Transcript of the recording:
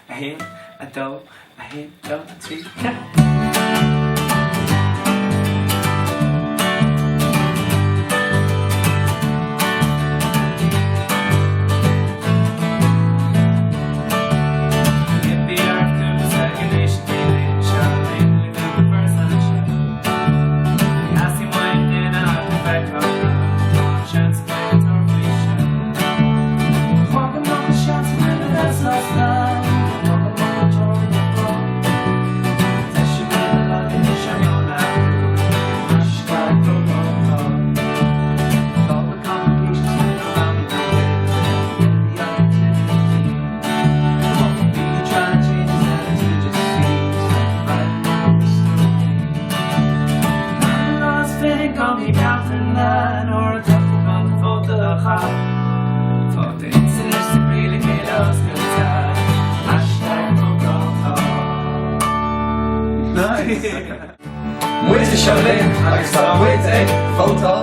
I hit, I dove, I hit, dove, three. Kan niet afvinden or a couple van de foto gaat. Voor de eerste brille kilo's kunt hashtag Nice. Muito chalé, a questão é foto